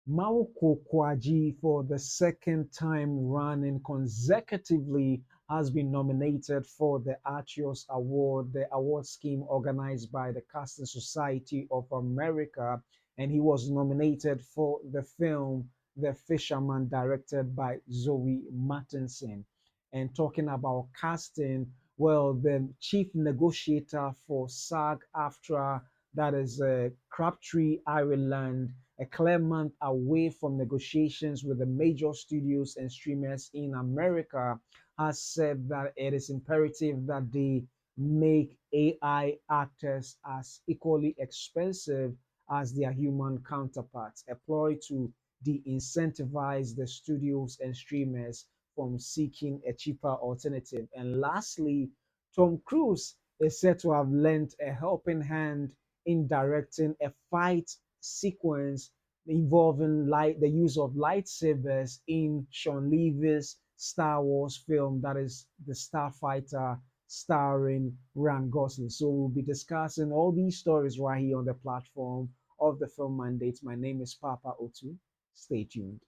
Mawuko Kuadzi, for the second time running consecutively, has been nominated for the Artios Award, the award scheme organized by the Casting Society of America. And he was nominated for the film The Fisherman, directed by Zoey Martinson. And talking about casting, well, the chief negotiator for SAG-AFTRA, that is Crabtree, Ireland, a clear month away from negotiations with the major studios and streamers in America, has said that it is imperative that they make AI actors as equally expensive as their human counterparts, a ploy to de-incentivize the studios and streamers from seeking a cheaper alternative. And lastly, Tom Cruise is said to have lent a helping hand in directing a fight sequence involving the use of lightsabers in Sean Levy's Star Wars film, that is the Starfighter, starring Ryan Gosling. So we'll be discussing all these stories right here on the platform of the Film Mandate. My name is Papa Otu. Stay tuned.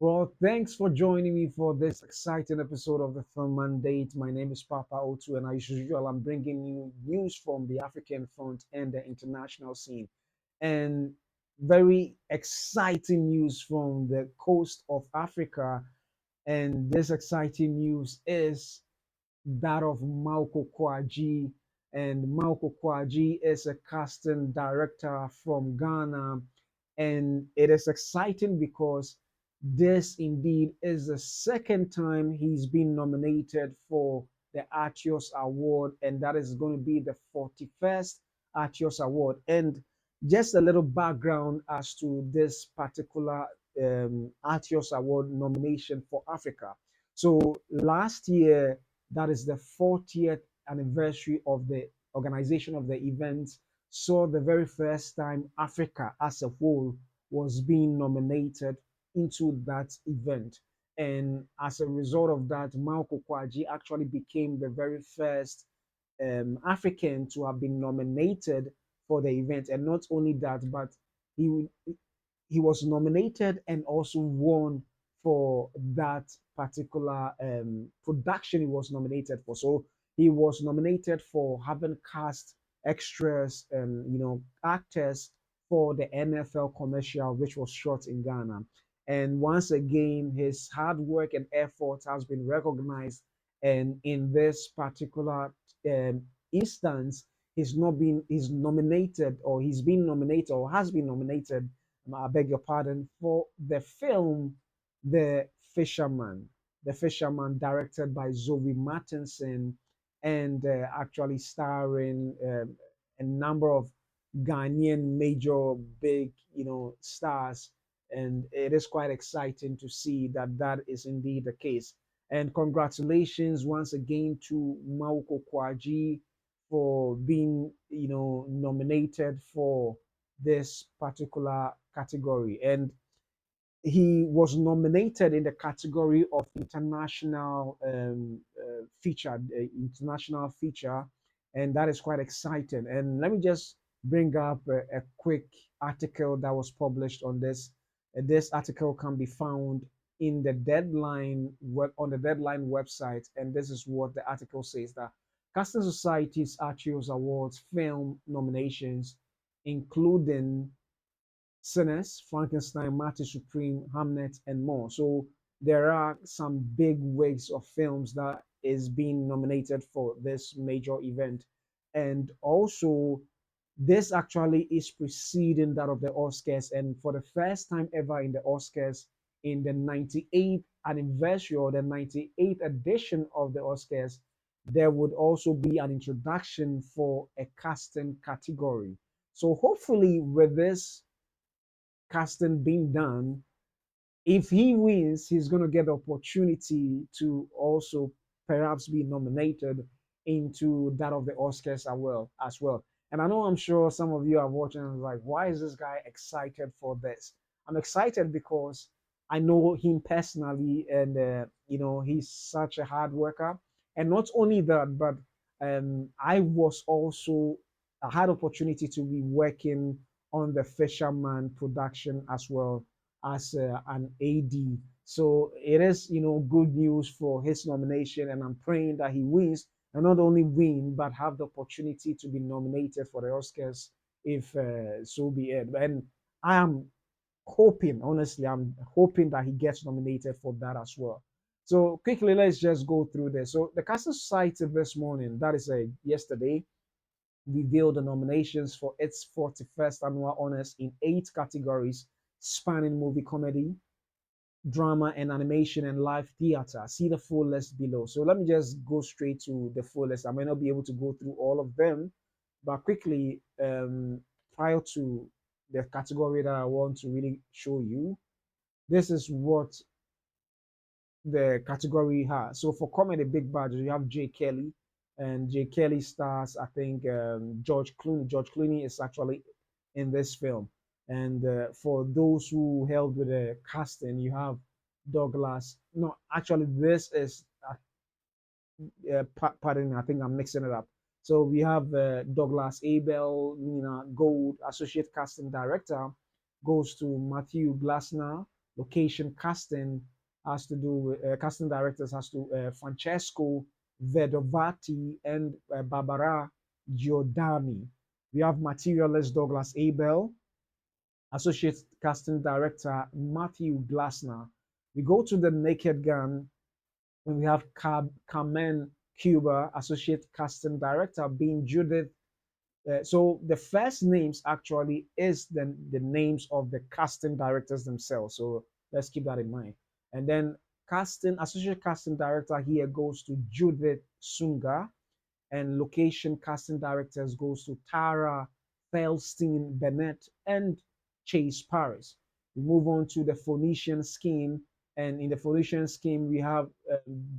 Well, thanks for joining me for this exciting episode of the Film Mandate. My name is Papa Otu, and as usual, I'm bringing you news from the African front and the international scene. And very exciting news from the coast of Africa. And this exciting news is that of Mawuko Kuadzi. And Mawuko Kuadzi is a casting director from Ghana. And it is exciting because this indeed is the second time he's been nominated for the Artios Award, and that is going to be the 41st Artios Award. And just a little background as to this particular Artios Award nomination for Africa. So last year, that is the 40th anniversary of the organization of the event, saw the very first time Africa as a whole was being nominated into that event. And as a result of that, Mawuko Kuadzi actually became the very first African to have been nominated for the event. And not only that, but he he was nominated and also won for that particular production he was nominated for. So he was nominated for having cast extras and actors for the NFL commercial which was shot in Ghana. And once again, his hard work and effort has been recognized. And in this particular instance, he's nominated, or he's been nominated, or has been nominated, I beg your pardon, for the film The Fisherman. The Fisherman, directed by Zoey Martinson, and actually starring a number of Ghanaian major big, stars. And it is quite exciting to see that that is indeed the case. And congratulations once again to Mawuko Kuadzi for being, nominated for this particular category. And he was nominated in the category of international feature, and that is quite exciting. And let me just bring up a quick article that was published on this. This article can be found in the on the Deadline website, and this is what the article says: that Casting Society's Artios Awards film nominations, including Sinners, Frankenstein, Marty Supreme, Hamnet, and more. So there are some big wigs of films that is being nominated for this major event. And also, this actually is preceding that of the Oscars. And for the first time ever in the Oscars, in the 98th anniversary or the 98th edition of the Oscars, there would also be an introduction for a casting category. So hopefully, with this casting being done, if he wins, he's going to get the opportunity to also perhaps be nominated into that of the Oscars as well. And I know I'm sure some of you are watching and like, why is this guy excited for this? I'm excited because I know him personally, and he's such a hard worker. And not only that, but I was also I had opportunity to be working on the Fisherman production as well as an AD. So it is, good news for his nomination, and I'm praying that he wins, and not only win, but have the opportunity to be nominated for the Oscars if so be it. And I am hoping, honestly, I'm hoping that he gets nominated for that as well. So quickly, let's just go through this. So the Casting Society this morning, that is yesterday, revealed the nominations for its 41st annual honors in 8 categories, spanning movie comedy, drama and animation and live theater. See the full list below. So let me just go straight to the full list. I may not be able to go through all of them, but quickly, prior to the category that I want to really show you, this is what the category has. So for comedy, big budget, you have Jay Kelly, and Jay Kelly stars, I think, George Clooney. George Clooney is actually in this film. And for those who helped with the casting, you have Douglas. No, actually, this is pardon, I think I'm mixing it up. So we have Douglas Abel, Nina Gold, associate casting director, goes to Matthew Glasner. Location casting has to do with casting directors has to Francesco Vedovati and Barbara Giordani. We have materialist Douglas Abel, associate casting director Matthew Glasner. We go to the Naked Gun, and we have Carmen Cuba, associate casting director, being Judith. So the first names actually is the names of the casting directors themselves. So let's keep that in mind. And then associate casting director here goes to Judith Sunga, and location casting directors goes to Tara Feldstein Bennett and Chase Paris. We move on to the Phoenician scheme, and in the Phoenician scheme, we have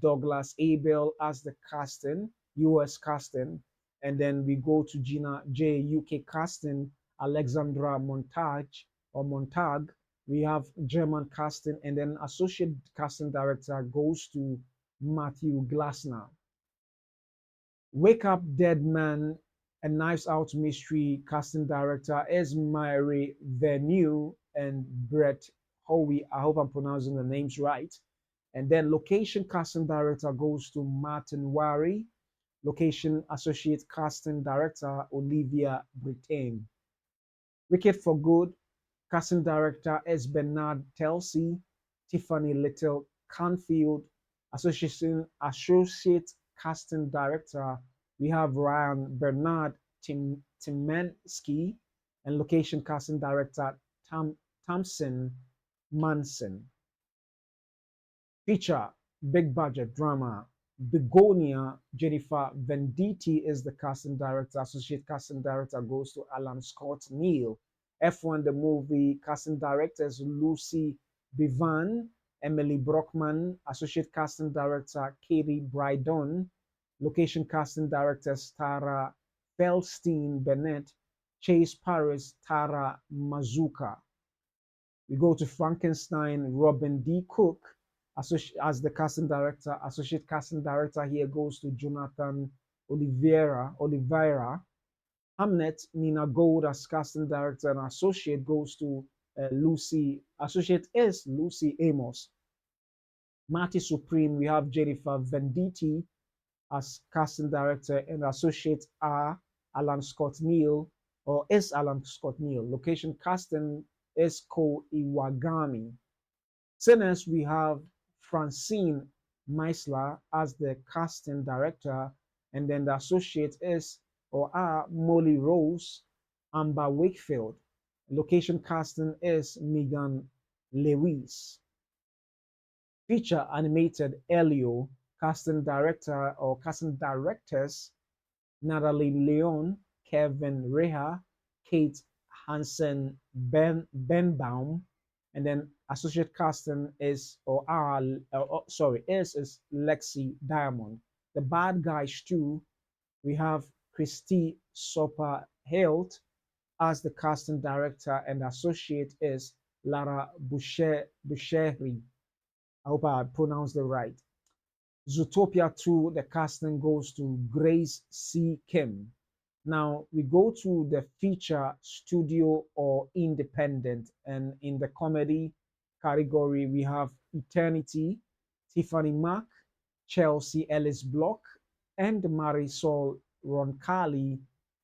Douglas Abel as the casting, US casting, and then we go to Gina J, UK casting, Alexandra Montage or Montag. We have German casting, and then associate casting director goes to Matthew Glasner. Wake Up Dead Man, a Knives Out mystery casting director is Mary Venue and Brett Howie. I hope I'm pronouncing the names right. And then location casting director goes to Martin Wari. Location associate casting director Olivia Brittain. Wicked for Good, casting director is Bernard Telsey. Tiffany Little Canfield. Associate casting director, we have Ryan Bernard Timensky, and location casting director Thompson Manson. Feature, big budget drama, Begonia. Jennifer Venditti is the casting director. Associate casting director goes to Alan Scott Neal. F1 the movie, casting directors Lucy Bivan, Emily Brockman. Associate casting director Katie Brydon. Location casting directors Tara Feldstein Bennett, Chase Paris, Tara Mazuka. We go to Frankenstein, Robin D. Cook as the casting director. Associate casting director here goes to Jonathan Oliveira. Hamnet, Nina Gold as casting director, and associate goes to associate is Lucy Amos. Marty Supreme, we have Jennifer Venditti as casting director, and associate are Alan Scott Neal, or is Alan Scott Neal. Location casting is Ko Iwagami. Sinners, we have Francine Meisler as the casting director, and then the associate is or are Molly Rose, Amber Wakefield. Location casting is Megan Lewis. Feature animated Elio, casting director or casting directors Natalie Leon, Kevin Reha, Kate Hansen Benbaum, and then associate casting is is Lexi Diamond. The bad guys too, we have Christy Soper Hilt as the casting director, and associate is Lara Bushehri. I hope I pronounced it right. Zootopia 2, the casting goes to Grace C. Kim. Now we go to the feature, studio, or independent. And in the comedy category, we have Eternity, Tiffany Mack, Chelsea Ellis Block, and Marisol Roncalli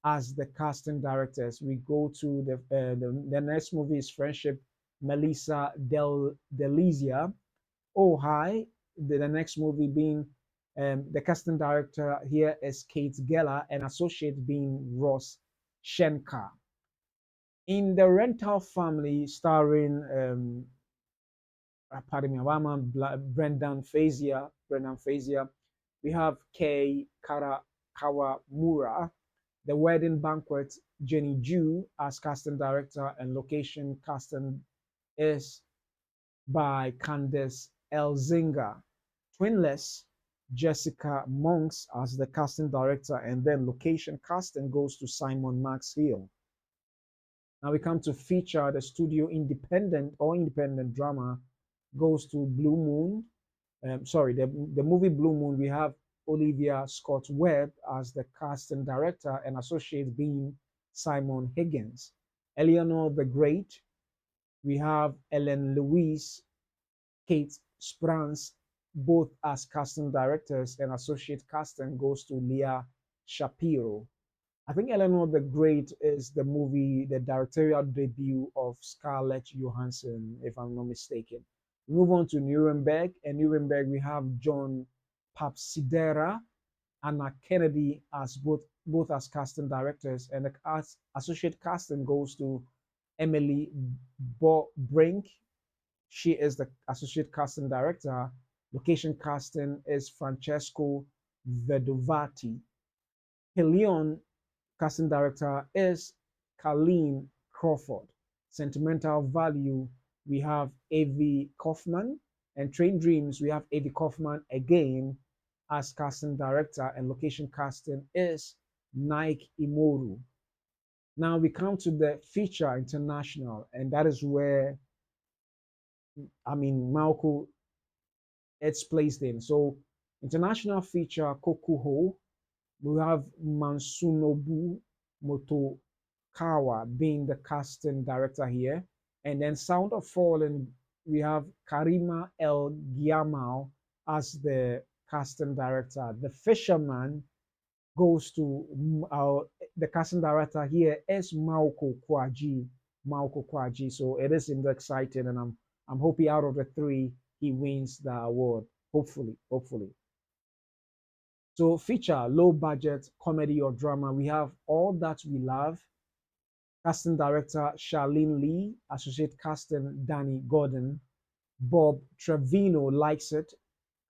as the casting directors. We go to the next movie is Friendship, Melissa Delizia. Oh Hi, the next movie being the casting director here is Kate Geller and associate being Ross Shenka. In the rental family starring pardon me, Brendan Frazier, we have Kei Kawamura, the wedding banquet, Jenny Ju as casting director, and location casting is by Candace Elzinga. Twinless, Jessica Monks as the casting director, and then location casting goes to Simon Max Hill. Now we come to feature, the studio independent drama goes to Blue Moon. Sorry, the movie Blue Moon, we have Olivia Scott Webb as the casting director and associate being Simon Higgins. Eleanor the Great, we have Ellen Louise, Kate Sprance, both as casting directors, and associate casting goes to Leah Shapiro. I think Eleanor the Great is the directorial debut of Scarlett Johansson, if I'm not mistaken. We move on to Nuremberg, and Nuremberg we have John Papsidera, Anna Kennedy as both as casting directors, and the associate casting goes to Emily Brink. She is the associate casting director. Location casting is Francesco Vedovati. Helion casting director is Colleen Crawford. Sentimental value, we have Avi Kaufman. And Train Dreams, we have Avi Kaufman again as casting director, and location casting is Nike Imoru. Now we come to the feature international, and that is where Mawuko it's placed in. So international feature Kokuho, we have Mansunobu Motokawa being the casting director here. And then Sound of Falling, we have Karima El Giamal as the casting director. The Fisherman goes to the casting director here is Mawuko Kuadzi. Mawuko Kuadzi. So it is indeed exciting, and I'm hoping out of the three he wins the award. Hopefully, hopefully. So feature, low budget, comedy or drama. We have All That We Love. Casting director Charlene Lee, associate casting Danny Gordon. Bob Trevino likes it.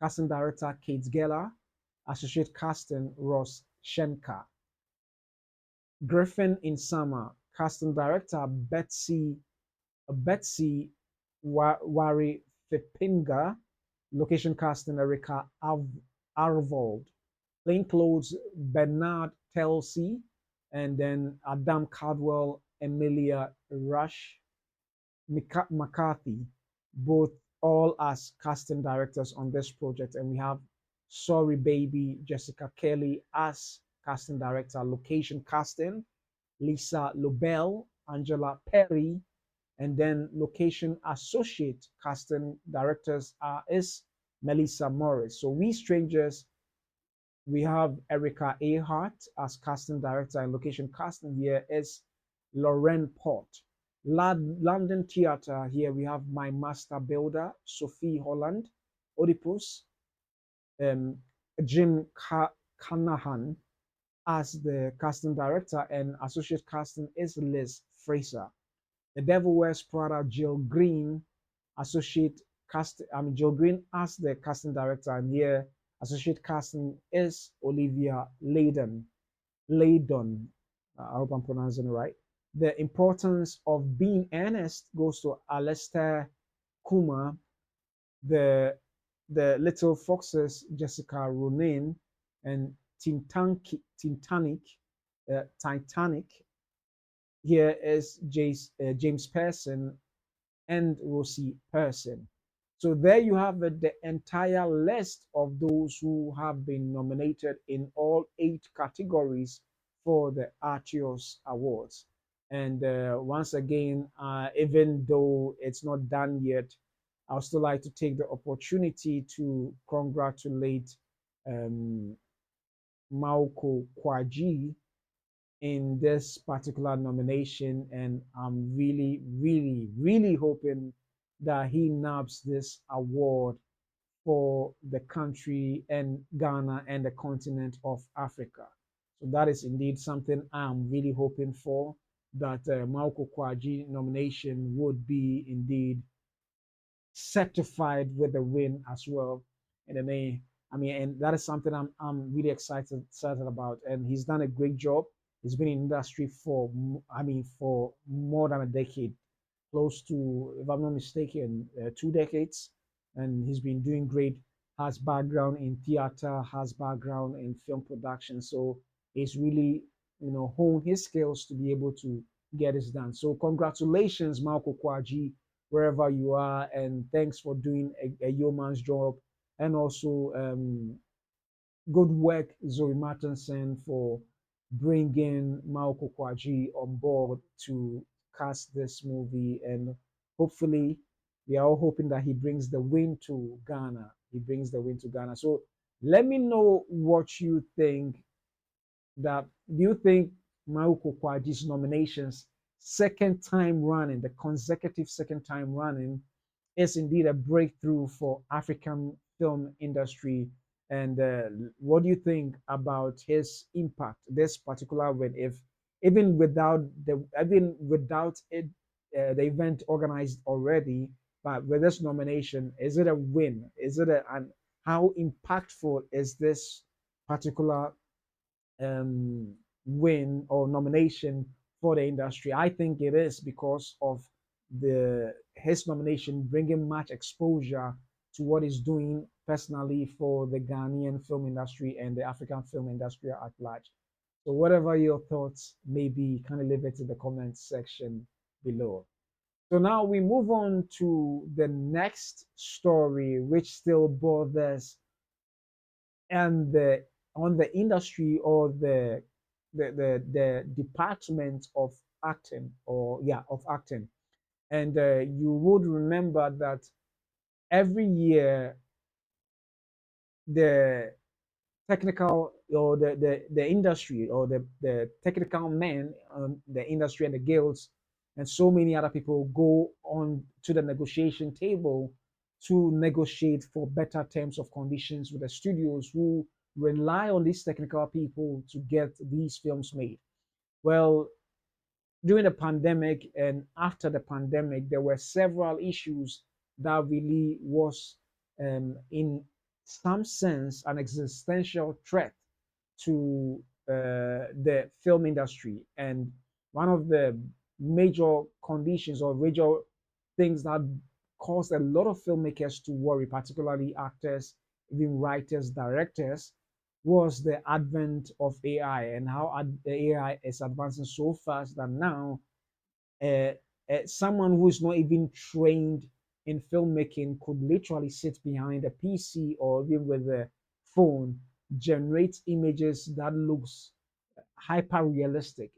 Casting director Kate Geller, associate casting Ross Shenka. Griffin in Summer, casting director Betsy Wari Fipinga, location casting Erika Arvold, plainclothes Bernard Telsey, and then Adam Caldwell, Emilia Rush, McCarthy, both all as casting directors on this project. And we have Sorry Baby, Jessica Kelly as casting director, location casting, Lisa Lobel, Angela Perry, and then location associate casting directors is Melissa Morris. So We Strangers, we have Erica A. Hart as casting director, and location casting here is Lauren Port. London Theatre, here we have My Master Builder, Sophie Holland, Oedipus, Jim Canahan as the casting director, and associate casting is Liz Fraser. The Devil Wears Prada, Jill Green, Jill Green as the casting director, and here associate casting is Olivia Laydon. I hope I'm pronouncing it right. The Importance of Being Earnest goes to Alistair Kumar. The Little Foxes, Jessica Ronin, and Titanic. Here is James Pearson, and we'll see person. So there you have it, the entire list of those who have been nominated in all 8 categories for the Artios Awards. And once again, even though it's not done yet, I'd still like to take the opportunity to congratulate um, Mawuko Kuadzi in this particular nomination, and I'm really, really, really hoping that he nabs this award for the country and Ghana and the continent of Africa. So that is indeed something I'm really hoping for. That Mawuko Kuadzi nomination would be indeed certified with a win as well. And then and that is something I'm really excited about. And he's done a great job. He's been in industry for for more than a decade, close to, if I'm not mistaken, 2 decades. And he's been doing great. Has background in theater, has background in film production. So he's really, honed his skills to be able to get this done. So congratulations, Mawuko Kuadzi, wherever you are, and thanks for doing a yeoman's job. And also, good work, Zoey Martinson, for bringing Mawuko Kuadzi on board to cast this movie. And hopefully, we are all hoping that he brings the win to Ghana. He brings the win to Ghana. So let me know what you think. That do you think Mawuko Kuadzi's nominations, second time running, the consecutive second time running, is indeed a breakthrough for African film industry? And what do you think about his impact, this particular win? If even without it, the event organized already, but with this nomination, is it a win? Is it and how impactful is this particular win or nomination for the industry? I think it is because of the his nomination bringing much exposure to what he's doing personally for the Ghanaian film industry and the African film industry at large. So whatever your thoughts may be, kind of leave it in the comment section below. So now we move on to the next story, which still bothers and the on the industry or the department of acting, or yeah, of acting. And you would remember that every year the technical or the industry or the technical men, the industry and the guilds and so many other people go on to the negotiation table to negotiate for better terms of conditions with the studios who rely on these technical people to get these films made. Well, during the pandemic and after the pandemic, there were several issues that really was, in some sense, an existential threat to the film industry. And one of the major conditions or major things that caused a lot of filmmakers to worry, particularly actors, even writers, directors, was the advent of AI and how the AI is advancing so fast that now uh, someone who is not even trained in filmmaking could literally sit behind a PC or even with a phone, generate images that looks hyper realistic.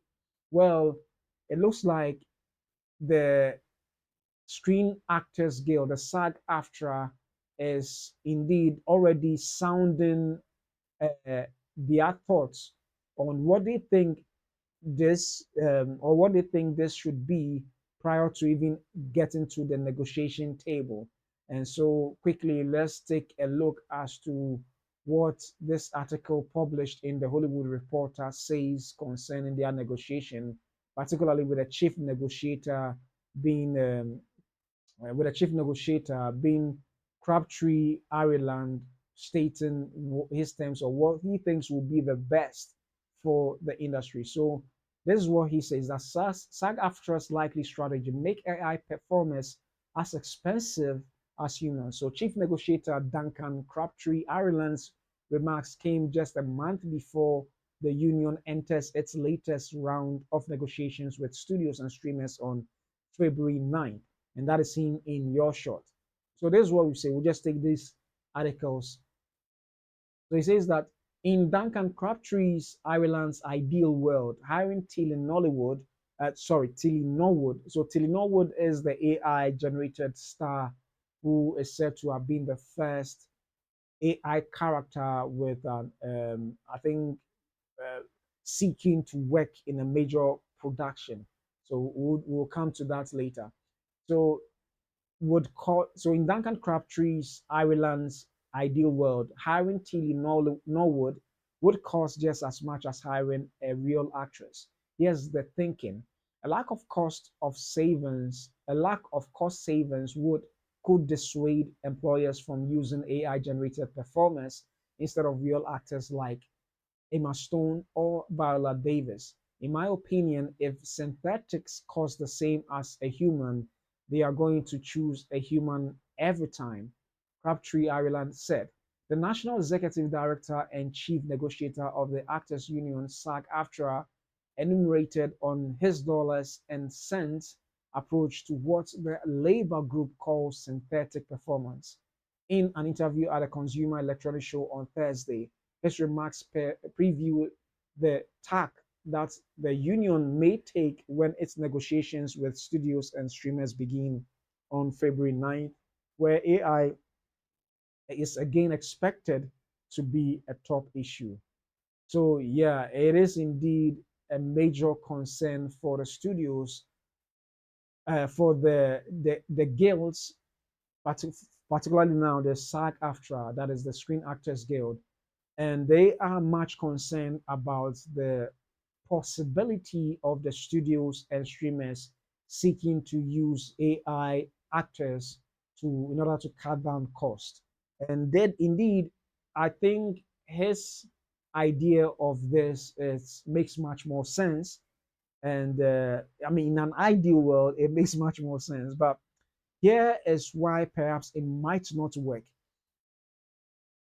Well, it looks like the Screen Actors Guild, the SAG-AFTRA, is indeed already sounding their thoughts on what they think this or what they think this should be prior to even getting to the negotiation table. And so quickly, let's take a look as to what this article published in the Hollywood Reporter says concerning their negotiation, particularly with the chief negotiator being with the chief negotiator being Crabtree Ireland, stating his terms of what he thinks will be the best for the industry. So this is what he says, that SAG-AFTRA's likely strategy make AI performers as expensive as humans. So chief negotiator Duncan Crabtree Ireland's remarks came just a month before the union enters its latest round of negotiations with studios and streamers on February 9th. and that is seen in your shot. So this is what we say. We just take these articles. So he says that in Duncan Crabtree's Ireland's ideal world, hiring Tilly Nollywood, Tilly Norwood. So Tilly Norwood is the AI generated star who is said to have been the first AI character with I think, uh, seeking to work in a major production. So we'll come to that later. So in Duncan Crabtree's Ireland's ideal world, hiring Tilly Norwood would cost just as much as hiring a real actress. Here's the thinking: a lack of cost savings could dissuade employers from using AI generated performers instead of real actors like Emma Stone or Viola Davis. In my opinion, if synthetics cost the same as a human, they are going to choose a human every time, Crabtree Ireland said. The National Executive Director and Chief Negotiator of the Actors Union, SAG-AFTRA, enumerated on his dollars and cents approach to what the labor group calls synthetic performance. In an interview at a Consumer Electronics Show on Thursday, his remarks preview the tack that the union may take when its negotiations with studios and streamers begin on February 9th, where AI is again expected to be a top issue. So, yeah, it is indeed a major concern for the studios, for the guilds, particularly now the SAG-AFTRA, that is the Screen Actors Guild, and they are much concerned about the possibility of the studios and streamers seeking to use AI actors in order to cut down cost. And then indeed, I think his idea of this makes much more sense. And I mean, in an ideal world, it makes much more sense. But here is why perhaps it might not work.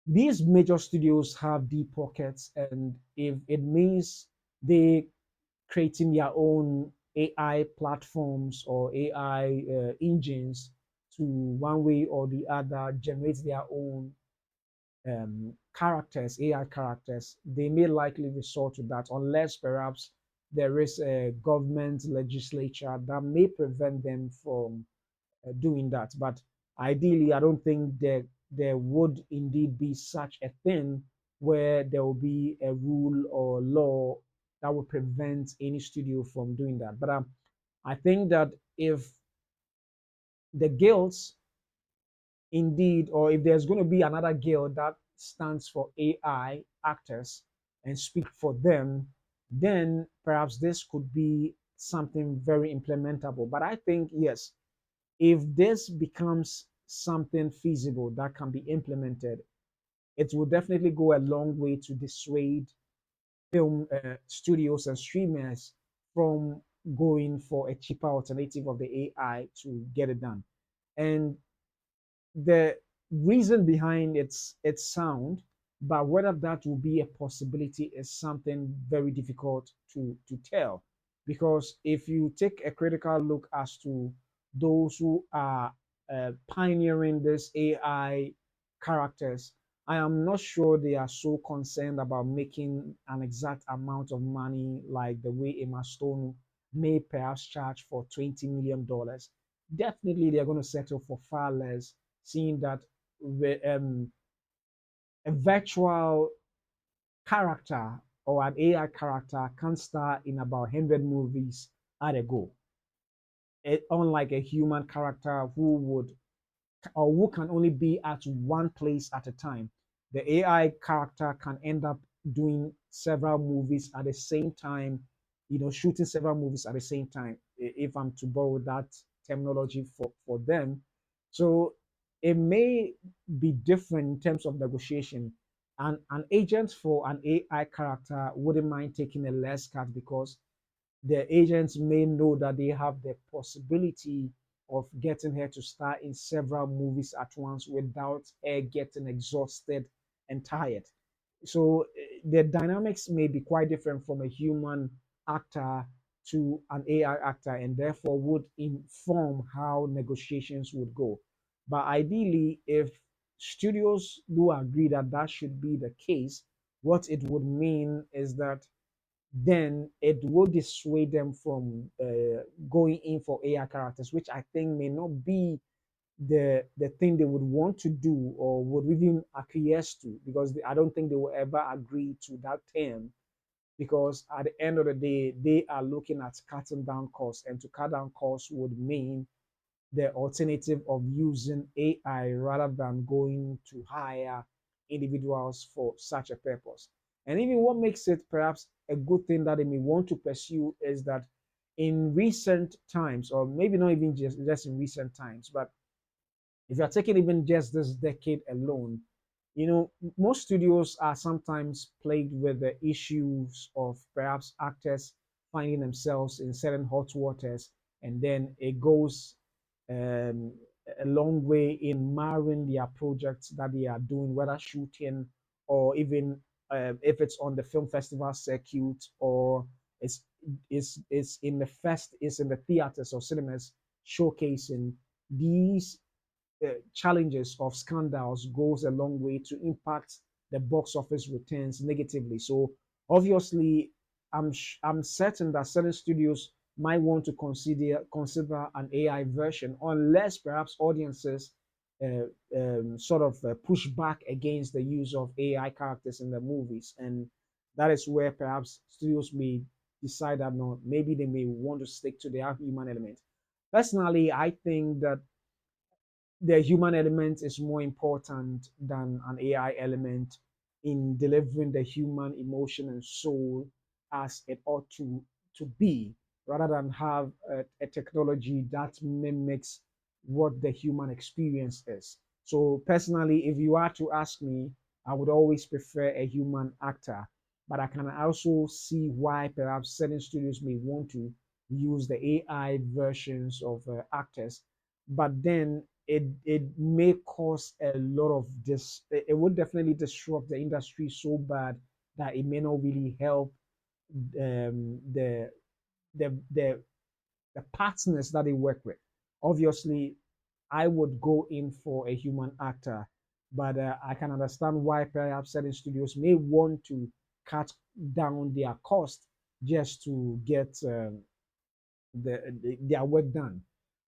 These major studios have deep pockets, and if it means they creating their own AI platforms or AI engines to one way or the other generate their own characters, AI characters, they may likely resort to that unless perhaps there is a government legislature that may prevent them from doing that. But ideally, I don't think there would indeed be such a thing where there will be a rule or law that would prevent any studio from doing that. But I think that if the guilds indeed, or if there's going to be another guild that stands for AI actors and speak for them, then perhaps this could be something very implementable. But I think, yes, if this becomes something feasible that can be implemented, it will definitely go a long way to dissuade film studios and streamers from going for a cheaper alternative of the AI to get it done. And the reason behind its sound, but whether that will be a possibility is something very difficult to tell. Because if you take a critical look as to those who are pioneering this AI characters, I am not sure they are so concerned about making an exact amount of money like the way Emma Stone may perhaps charge for $20 million. Definitely, they're going to settle for far less, seeing that a virtual character or an AI character can star in about 100 movies at a go. Unlike a human character who would or who can only be at one place at a time. The AI character can end up doing several movies at the same time, shooting several movies at the same time, if I'm to borrow that terminology for them. So it may be different in terms of negotiation. And an agent for an AI character wouldn't mind taking a less cut because the agents may know that they have the possibility of getting her to star in several movies at once without her getting exhausted and tired. So the dynamics may be quite different from a human actor to an AI actor and therefore would inform how negotiations would go. But ideally, if studios do agree that that should be the case, what it would mean is that then it will dissuade them from going in for AI characters, which I think may not be the thing they would want to do or would even acquiesce to, because I don't think they will ever agree to that term, because at the end of the day they are looking at cutting down costs, and to cut down costs would mean the alternative of using AI rather than going to hire individuals for such a purpose. And even what makes it perhaps a good thing that they may want to pursue is that in recent times, or maybe not even just in recent times, but if you're taking even just this decade alone, most studios are sometimes plagued with the issues of perhaps actors finding themselves in certain hot waters, and then it goes um, a long way in marring their projects that they are doing, whether shooting or even if it's on the film festival circuit, or it's it's in the theaters or cinemas showcasing these challenges of scandals goes a long way to impact the box office returns negatively. So obviously, I'm certain that certain studios might want to consider an AI version, unless perhaps audiences uh, sort of push back against the use of AI characters in the movies, and that is where perhaps studios may decide that no, maybe they may want to stick to their human element. Personally, I think that the human element is more important than an AI element in delivering the human emotion and soul as it ought to be, rather than have a technology that mimics what the human experience is. So personally, if you are to ask me, I would always prefer a human actor, but I can also see why perhaps certain studios may want to use the AI versions of actors, but then it may cause a lot of this. It would definitely disrupt the industry so bad that it may not really help the the partners that they work with. Obviously, I would go in for a human actor, but I can understand why perhaps certain studios may want to cut down their cost just to get their work done.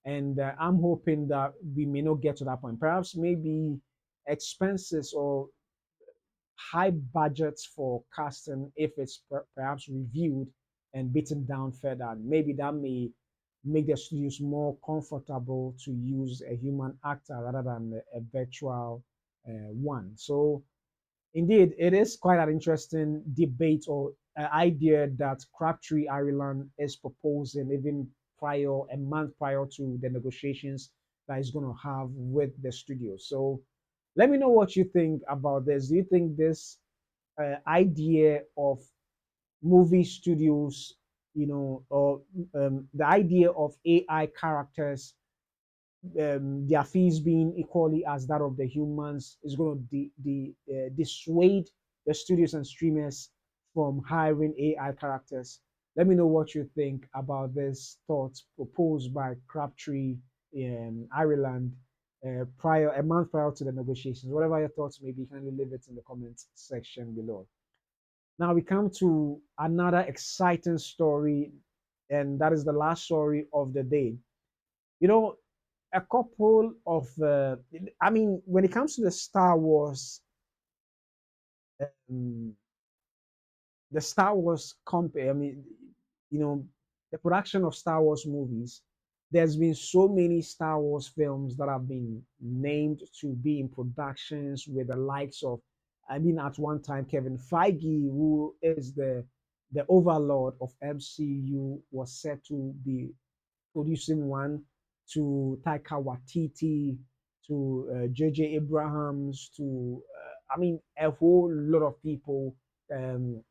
And I'm hoping that we may not get to that point. Perhaps maybe expenses or high budgets for casting, if it's perhaps reviewed and beaten down further, maybe that may make the studios more comfortable to use a human actor rather than a virtual one. So indeed, it is quite an interesting debate or idea that Crabtree Ireland is proposing even a month prior to the negotiations that he's going to have with the studio. So let me know what you think about this. Do you think this idea of movie studios, or the idea of AI characters, their fees being equally as that of the humans, is going to dissuade the studios and streamers from hiring AI characters? Let me know what you think about this thought proposed by Crabtree in Ireland a month prior to the negotiations. Whatever your thoughts may be, kindly leave it in the comments section below. Now we come to another exciting story, and that is the last story of the day. You know, a couple of I mean, when it comes to the Star Wars, um, the Star Wars company, I mean, the production of Star Wars movies, there's been so many Star Wars films that have been named to be in productions with the likes of, I mean, at one time Kevin Feige, who is the overlord of MCU, was said to be producing one, to Taika Waititi, to J.J. Abrahams, to I mean a whole lot of people. Um,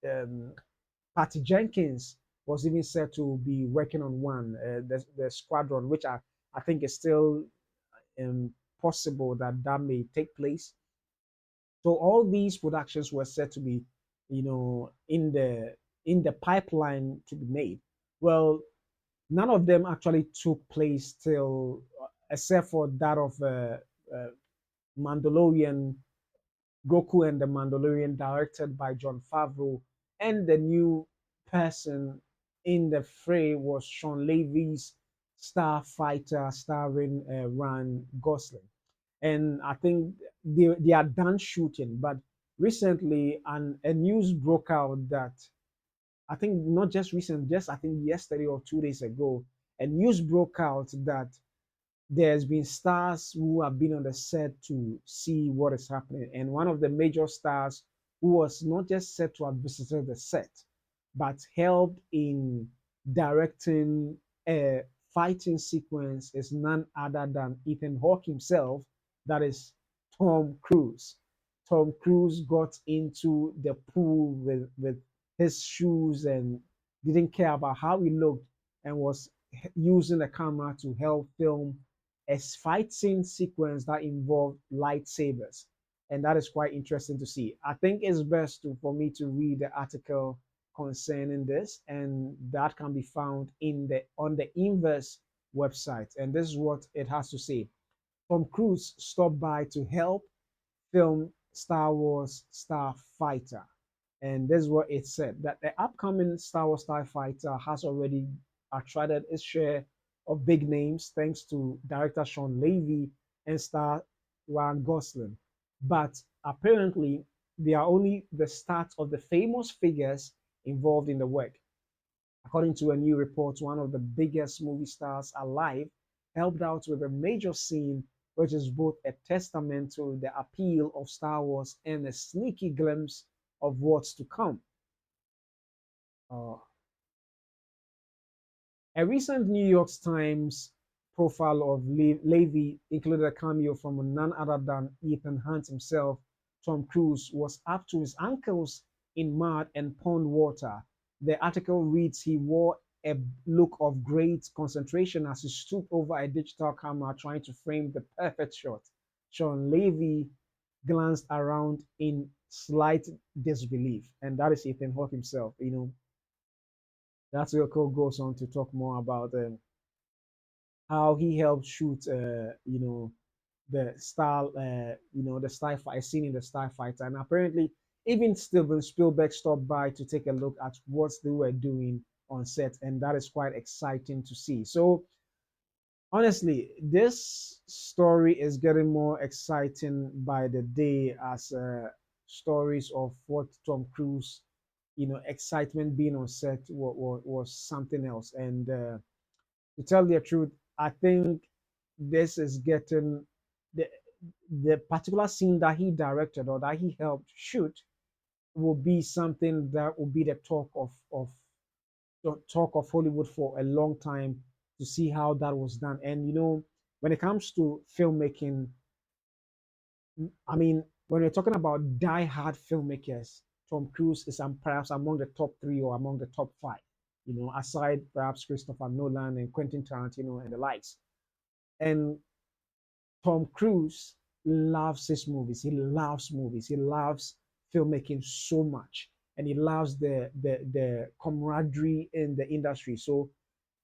um, Patty Jenkins was even said to be working on one, the Squadron, which I think is still possible that that may take place. So all these productions were said to be, in the pipeline to be made. Well, none of them actually took place till, except for that of uh, Mandalorian, Goku and the Mandalorian, directed by John Favreau, and the new person in the fray was Sean Levy's Starfighter, starring Ryan Gosling. And I think they are done shooting. But recently, a news broke out that, I think not just recent, just I think yesterday or 2 days ago, a news broke out that there's been stars who have been on the set to see what is happening. And one of the major stars who was not just said to have visited the set, but helped in directing a fighting sequence is none other than Ethan Hawke himself, that is Tom Cruise. Tom Cruise got into the pool with his shoes and didn't care about how he looked, and was using the camera to help film a fight scene sequence that involved lightsabers. And that is quite interesting to see. I think it's best for me to read the article concerning this, and that can be found on the Inverse website. And this is what it has to say. Tom Cruise stopped by to help film Star Wars Starfighter. And this is what it said, that the upcoming Star Wars Starfighter has already attracted its share of big names thanks to director Sean Levy and star Ryan Gosling. But apparently, they are only the start of the famous figures involved in the work. According to a new report, one of the biggest movie stars alive helped out with a major scene, which is both a testament to the appeal of Star Wars and a sneaky glimpse of what's to come. Uh, a recent New York Times profile of Levy included a cameo from none other than Ethan Hunt himself. Tom Cruise was up to his ankles in mud and pond water. The article reads he wore a look of great concentration as he stooped over a digital camera trying to frame the perfect shot. Sean Levy glanced around in slight disbelief, and that is Ethan Hawke himself. That article goes on to talk more about how he helped shoot, the the Starfighter scene in the Starfighter, and apparently even Steven Spielberg stopped by to take a look at what they were doing on set, and that is quite exciting to see. So honestly, this story is getting more exciting by the day as stories of what Tom Cruise, excitement being on set was something else. And to tell the truth, I think this is getting the the particular scene that he directed or that he helped shoot will be something that will be the talk of Hollywood for a long time, to see how that was done. And when it comes to filmmaking, I mean, when we're talking about die-hard filmmakers, Tom Cruise is perhaps among the top three or among the top five. Aside perhaps Christopher Nolan and Quentin Tarantino and the likes. And Tom Cruise loves his movies. He loves movies. He loves filmmaking so much, and he loves the camaraderie in the industry. So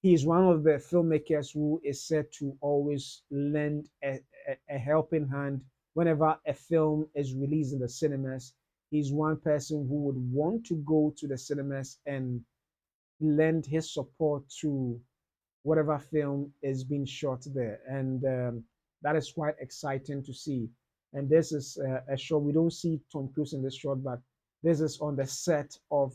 he is one of the filmmakers who is said to always lend a helping hand whenever a film is released in the cinemas. He's one person who would want to go to the cinemas and lend his support to whatever film is being shot there. And that is quite exciting to see. And this is a show, we don't see Tom Cruise in this shot, but this is on the set of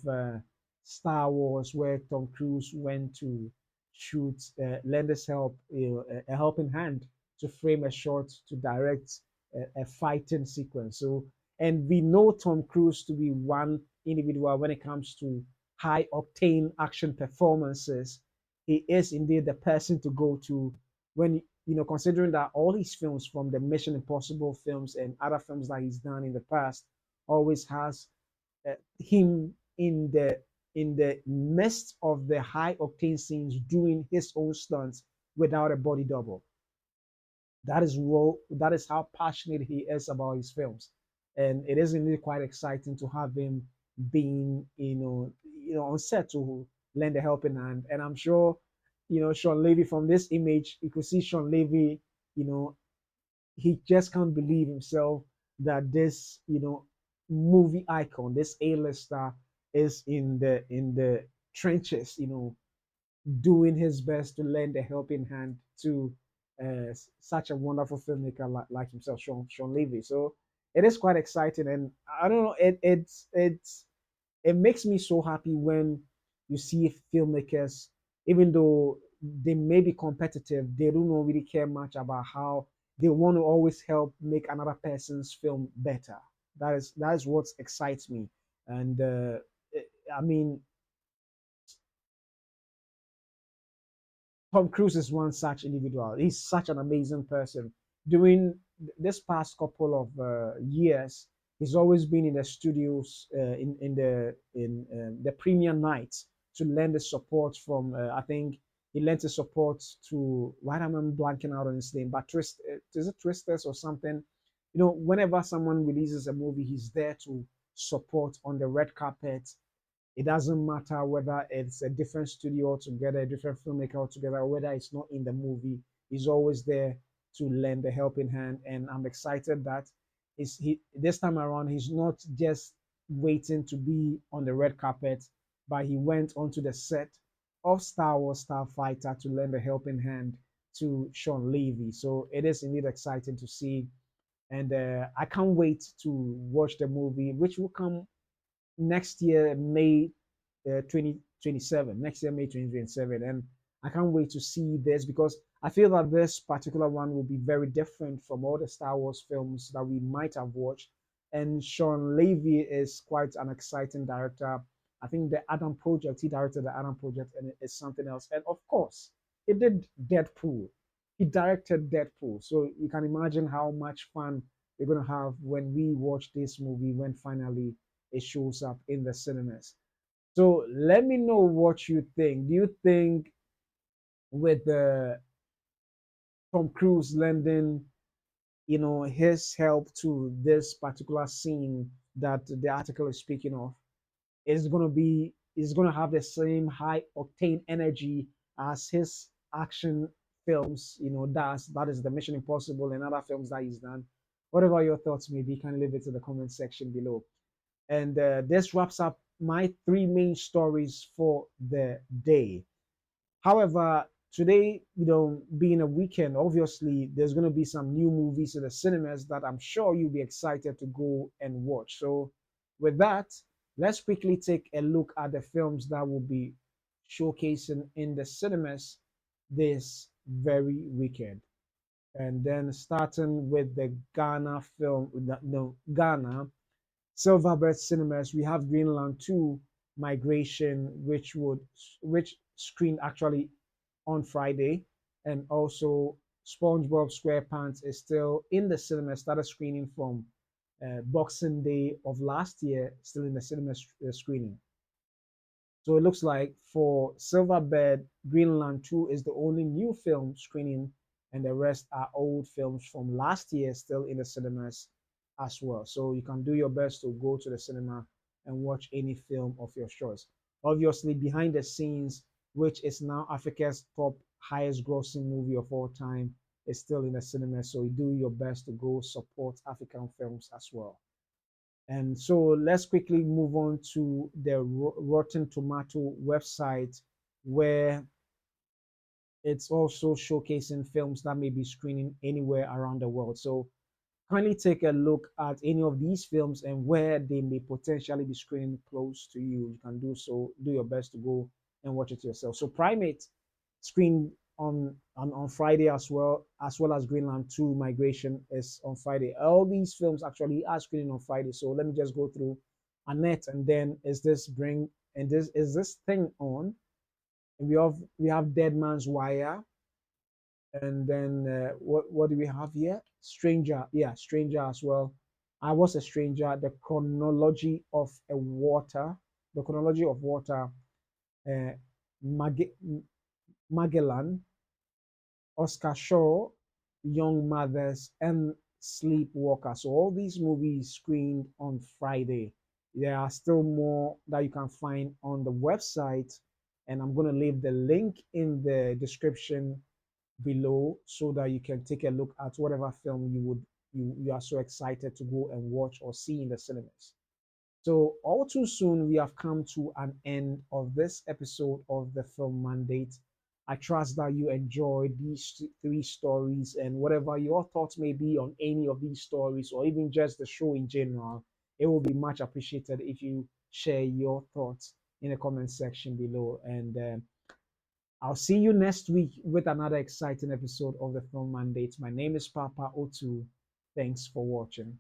Star Wars, where Tom Cruise went to shoot, lend his help, a helping hand to frame a shot, to direct a fighting sequence. So, and we know Tom Cruise to be one individual when it comes to high octane action performances. He is indeed the person to go to when, considering that all his films, from the Mission Impossible films and other films that he's done in the past, always has him in the midst of the high octane scenes doing his own stunts without a body double. That is how passionate he is about his films, and it is indeed quite exciting to have him being, on set to lend a helping hand. And I'm sure, Sean Levy, from this image, you could see Sean Levy, you know, he just can't believe himself that this, movie icon, this A-lister is in the trenches, doing his best to lend a helping hand to such a wonderful filmmaker like himself, Sean Levy. So it is quite exciting, and I don't know, it makes me so happy when you see filmmakers, even though they may be competitive, they don't really care much about how they want to always help make another person's film better. That is what excites me, and I mean, Tom Cruise is one such individual. He's such an amazing person. During this past couple of years, he's always been in the studios in the premiere nights to lend the support from. I think he lent his support to. Why am I blanking out on his name? But is it Twisters or something? Whenever someone releases a movie, he's there to support on the red carpet. It doesn't matter whether it's a different studio altogether, a different filmmaker altogether, or whether it's not in the movie. He's always there to lend a helping hand, and I'm excited that this time around he's not just waiting to be on the red carpet, but he went onto the set of Star Wars Starfighter to lend a helping hand to Sean Levy. So it is indeed exciting to see, and I can't wait to watch the movie, which will come next year, May 2027. Next year, May 2027. And I can't wait to see this because I feel that this particular one will be very different from all the Star Wars films that we might have watched. And Sean Levy is quite an exciting director. I think the Adam Project, he directed the Adam Project, and it is something else. And of course, he did Deadpool. He directed Deadpool. So you can imagine how much fun we're going to have when we watch this movie when finally it shows up in the cinemas. So let me know what you think. Do you think with Tom Cruise lending, his help to this particular scene that the article is speaking of, is gonna have the same high octane energy as his action films, does. That is the Mission Impossible and other films that he's done. Whatever your thoughts may be, you can leave it in the comment section below. And this wraps up my three main stories for the day. However, today, being a weekend, obviously there's going to be some new movies in the cinemas that I'm sure you'll be excited to go and watch. So, with that, let's quickly take a look at the films that will be showcasing in the cinemas this very weekend. And then starting with the Ghana film, no, Ghana Silverbird Cinemas, we have Greenland 2 Migration, which screened actually on Friday, and also SpongeBob SquarePants is still in the cinema. Started screening from Boxing Day of last year, still in the cinema screening. So it looks like for Silverbird, Greenland 2 is the only new film screening, and the rest are old films from last year still in the cinemas as well. So you can do your best to go to the cinema and watch any film of your choice. Obviously, Behind the Scenes, which is now Africa's top highest grossing movie of all time, is still in the cinema. So you do your best to go support African films as well. And so let's quickly move on to the Rotten Tomato website, where it's also showcasing films that may be screening anywhere around the world. So kindly take a look at any of these films and where they may potentially be screening close to you. You can do so, do your best to go and watch it yourself. So Primate screened on Friday as well as Greenland 2 Migration is on Friday. All these films actually are screening on Friday. So let me just go through Annette, and then is this thing on? And we have Dead Man's Wire, and then what do we have here? Stranger, yeah, Stranger as well. I Was a Stranger, the chronology of water, uh, Magellan, Oscar Shaw, Young Mothers, and Sleepwalker. So all these movies screened on Friday. There are still more that you can find on the website, And I'm going to leave the link in the description below so that you can take a look at whatever film you are so excited to go and watch or see in the cinemas. So all too soon, we have come to an end of this episode of the Film Mandate. I trust that you enjoyed these three stories, and whatever your thoughts may be on any of these stories or even just the show in general, it will be much appreciated if you share your thoughts in the comment section below. And I'll see you next week with another exciting episode of the Film Mandate. My name is Papa Otu. Thanks for watching.